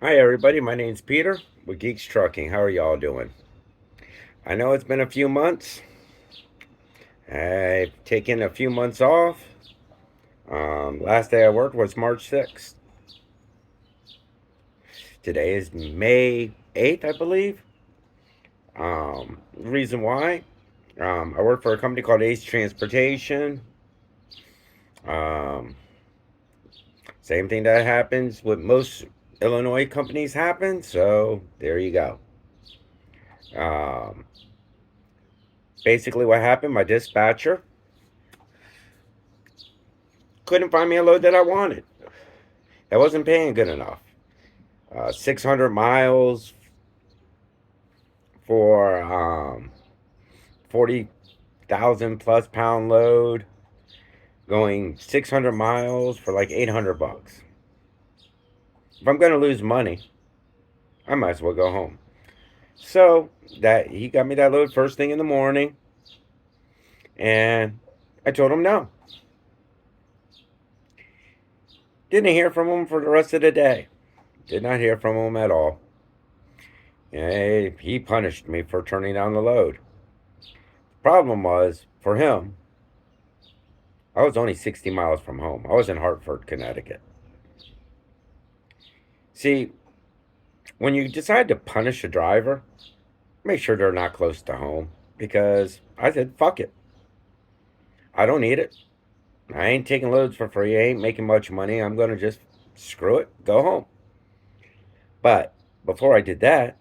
Hi, everybody. My name's Peter with Geeks Trucking. How are y'all doing? I know it's been a few months. I've taken a few months off. Last day I worked was March 6th. Today is May 8th, I believe. Reason why? I work for a company called Ace Transportation. Um, Same thing that happens with most Illinois companies happen. So there you go. Um, Basically, what happened? My dispatcher couldn't find me a load that I wanted. That wasn't paying good enough. 600 miles for 40,000 plus pound load, going 600 miles for like 800 bucks. If I'm going to lose money, I might as well go home. So that he got me that load first thing in the morning, and I told him no. Didn't hear from him for the rest of the day. Did not hear from him at all. He punished me for turning down the load. Problem was, for him, I was only 60 miles from home. I was in Hartford, Connecticut. See, when you decide to punish a driver, make sure they're not close to home. Because I said, fuck it. I don't need it. I ain't taking loads for free. I ain't making much money. I'm going to just screw it, go home. But before I did that,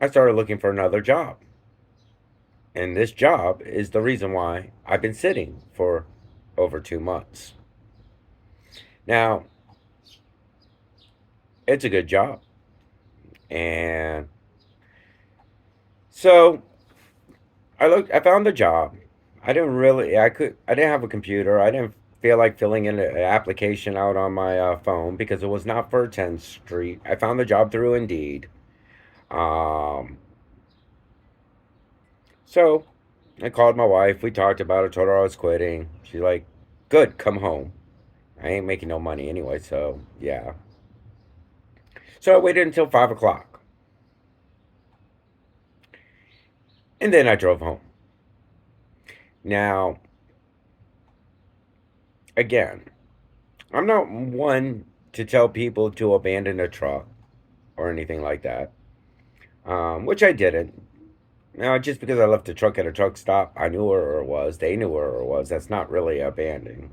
I started looking for another job. And this job is the reason why I've been sitting for over 2 months. Now, it's a good job. And so I found the job. I didn't have a computer. I didn't feel like filling in an application out on my phone because it was not for 10th Street. I found the job through Indeed. Um, so I called my wife. We talked about it. Told her I was quitting. She's like, "Good, come home. I ain't making no money anyway." So yeah. So I waited until 5 o'clock, and then I drove home. Now, again, I'm not one to tell people to abandon a truck or anything like that, which I didn't. Now, just because I left the truck at a truck stop, I knew where it was. They knew where it was. That's not really abandoning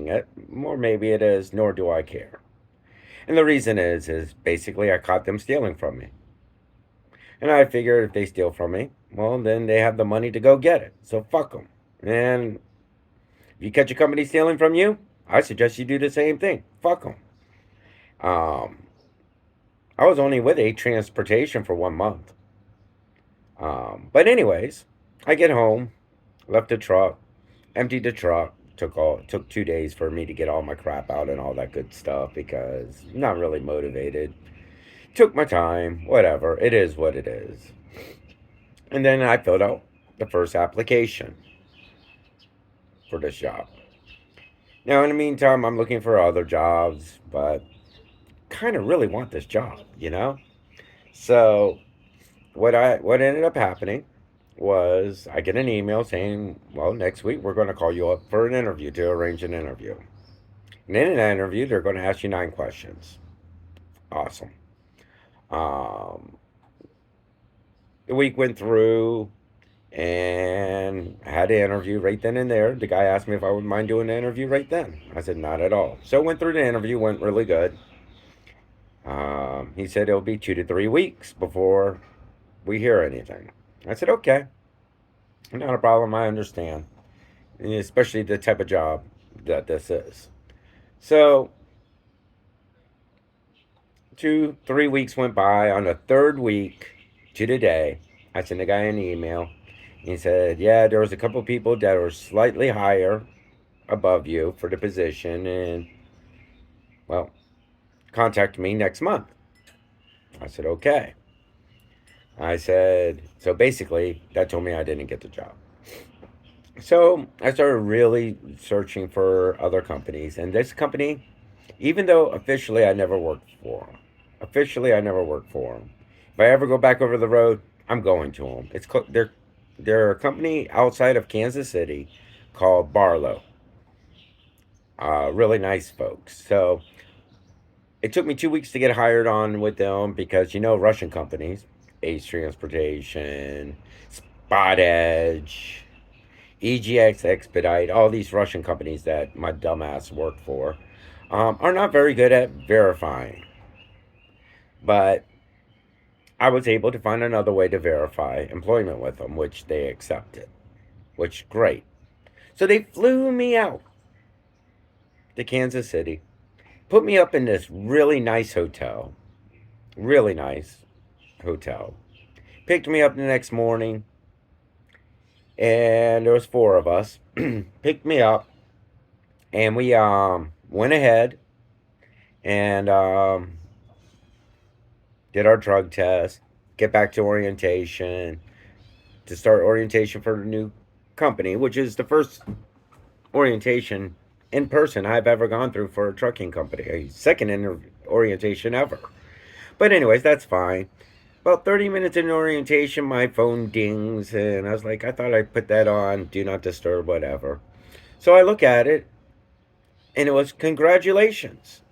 it. Or maybe it is. Nor do I care. And the reason is basically I caught them stealing from me, and I figured if they steal from me, well, then they have the money to go get it. So fuck them. And if you catch a company stealing from you, I suggest you do the same thing. Fuck them. Um, I was only with A Transportation for 1 month. But anyways, I get home, left the truck, emptied the truck. Took 2 days for me to get all my crap out and all that good stuff because I'm not really motivated. Took my time, whatever. It is what it is. And then I filled out the first application for this job. Now, in the meantime, I'm looking for other jobs, but kind of really want this job. So what ended up happening was I get an email saying, well, next week we're going to call you up for an interview to arrange an interview. And in an interview, they're going to ask you 9 questions. Awesome. Um, the week went through and I had an interview right then and there. The guy asked me if I would mind doing the interview right then. I said, not at all. So went through the interview, went really good. He said it'll be 2 to 3 weeks before we hear anything. I said, okay, not a problem. I understand, especially the type of job that this is. So 2, 3 weeks went by. On the third week to the day, I sent the guy an email. He said, yeah, there was a couple of people that were slightly higher above you for the position, and well, contact me next month. I said, okay. I said, so basically, that told me I didn't get the job. So I started really searching for other companies, and this company, even though officially I never worked for them, Officially, I never worked for them. If I ever go back over the road, I'm going to them. They're a company outside of Kansas City called Barlow. Really nice folks. So it took me 2 weeks to get hired on with them because Russian companies, Ace Transportation, Spot Edge, EGX Expedite, all these Russian companies that my dumbass worked for, are not very good at verifying. But I was able to find another way to verify employment with them, which they accepted, which great. So they flew me out to Kansas City, put me up in this really nice hotel. Picked me up the next morning, and there was four of us. Picked me up, and we went ahead and did our drug test, get back to orientation, to start orientation for the new company, which is the first orientation in person I've ever gone through for a trucking company. A second orientation ever. But anyways, that's fine. About 30 minutes in orientation, my phone dings, and I was like, I thought I'd put that on, do not disturb, whatever. So I look at it, and it was congratulations.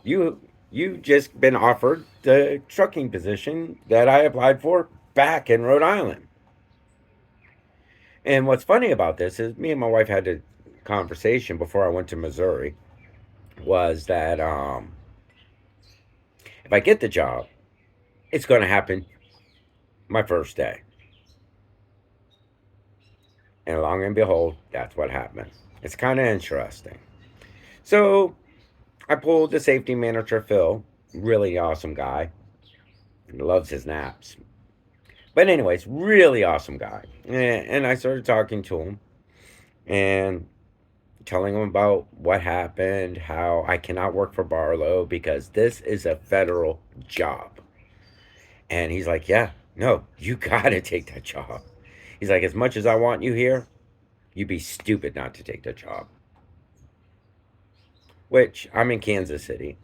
You just been offered the trucking position that I applied for back in Rhode Island. And what's funny about this is me and my wife had a conversation before I went to Missouri. Was that if I get the job, it's going to happen my first day. And long and behold, that's what happened. It's kind of interesting. So I pulled the safety manager, Phil, really awesome guy. Loves his naps. But anyways, really awesome guy. And I started talking to him and telling him about what happened, how I cannot work for Barlow because this is a federal job. And he's like, yeah, no, you gotta take that job. He's like, as much as I want you here, you'd be stupid not to take the job. Which I'm in Kansas City.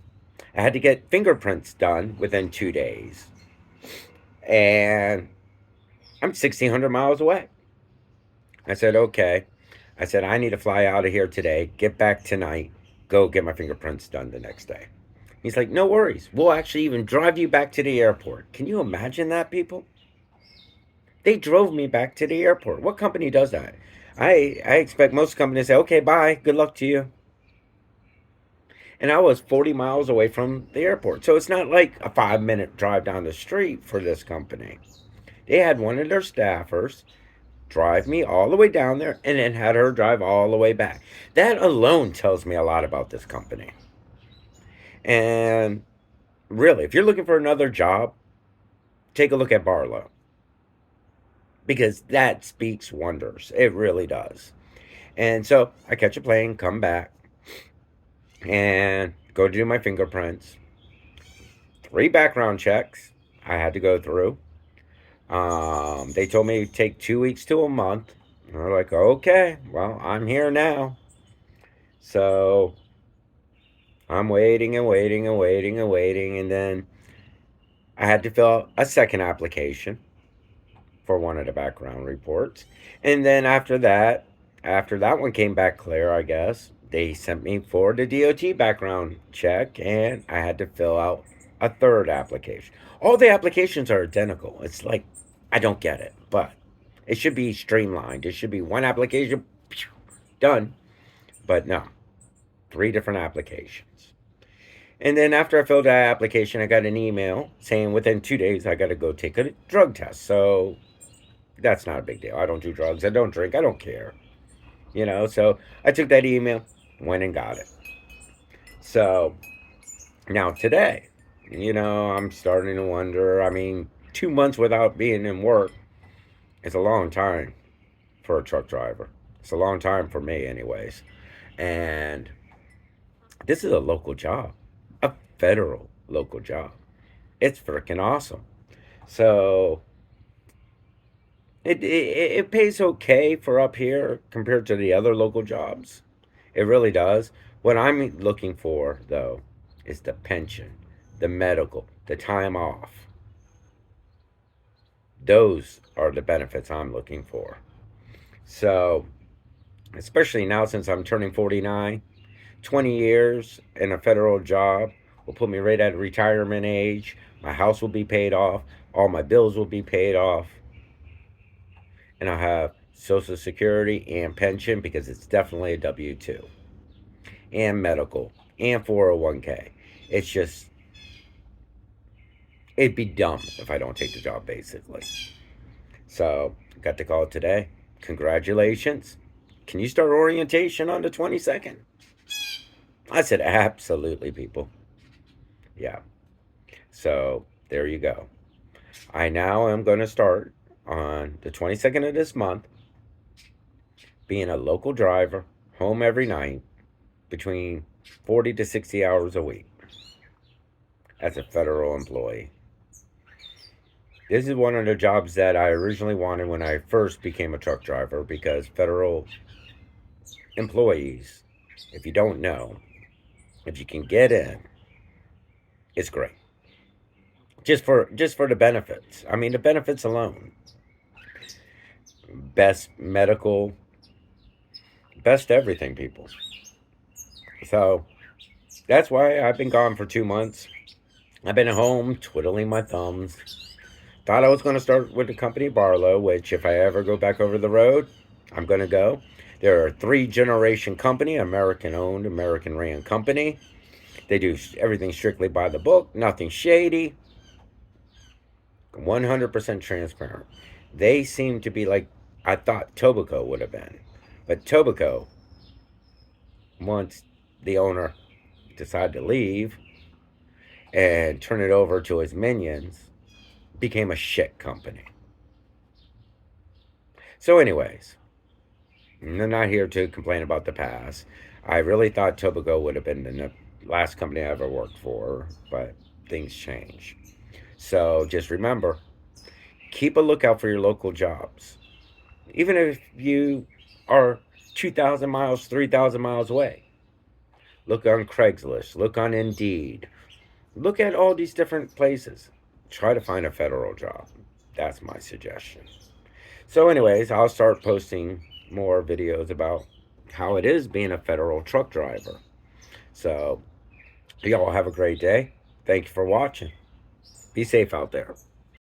I had to get fingerprints done within 2 days. And I'm 1,600 miles away. I said, okay. I said, I need to fly out of here today, get back tonight, go get my fingerprints done the next day. He's like, no worries. We'll actually even drive you back to the airport. Can you imagine that, people? They drove me back to the airport. What company does that? I expect most companies to say, okay, bye, good luck to you. And I was 40 miles away from the airport. So it's not like a 5-minute drive down the street for this company. They had one of their staffers drive me all the way down there and then had her drive all the way back. That alone tells me a lot about this company. And really, if you're looking for another job, take a look at Barlow. Because that speaks wonders. It really does. And so I catch a plane, come back, and go do my fingerprints. 3 background checks I had to go through. They told me it'd take 2 weeks to a month. And they're like, okay, well, I'm here now. So I'm waiting and waiting and waiting and waiting. And then I had to fill out a second application for one of the background reports. And then after that one came back clear, I guess, they sent me for the DOT background check, and I had to fill out a third application. All the applications are identical. It's like, I don't get it, but it should be streamlined. It should be one application, done. But no, 3 different applications. And then after I filled that application, I got an email saying within 2 days I got to go take a drug test. So that's not a big deal. I don't do drugs. I don't drink. I don't care. So I took that email, went and got it. So now today, I'm starting to wonder. I mean, 2 months without being in work is a long time for a truck driver. It's a long time for me, anyways. And this is a local job, a federal local job. It's freaking awesome. So it pays okay for up here compared to the other local jobs. It really does. What I'm looking for, though, is the pension, the medical, the time off. Those are the benefits I'm looking for. So, especially now since I'm turning 49, 20 years in a federal job will put me right at retirement age. My house will be paid off. All my bills will be paid off. And I'll have Social Security and pension because it's definitely a W 2. And medical and 401k. It's just, it'd be dumb if I don't take the job, basically. So, got the call today. Congratulations. Can you start orientation on the 22nd? I said, absolutely, people. Yeah. So, there you go. I now am going to start on the 22nd of this month being a local driver, home every night, between 40 to 60 hours a week as a federal employee. This is one of the jobs that I originally wanted when I first became a truck driver because federal employees, if you don't know, if you can get in, it's great. Just for the benefits. I mean, the benefits alone. Best medical, best everything, people. So that's why I've been gone for 2 months. I've been at home twiddling my thumbs. Thought I was going to start with the company Barlow, which if I ever go back over the road, I'm going to go. They're a 3-generation company, American owned, American ran company. They do everything strictly by the book, nothing shady, 100% transparent. They seem to be like I thought Tobacco would have been. But Tobacco, once the owner decided to leave and turn it over to his minions, became a shit company. So, anyways, I'm not here to complain about the past. I really thought Tobacco would have been the last company I ever worked for, but things change. So just remember, keep a lookout for your local jobs. Even if you are 2,000 miles, 3,000 miles away. Look on Craigslist, look on Indeed, look at all these different places. Try to find a federal job. That's my suggestion. So, anyways, I'll start posting more videos about how it is being a federal truck driver. So, y'all have a great day. Thank you for watching. Be safe out there.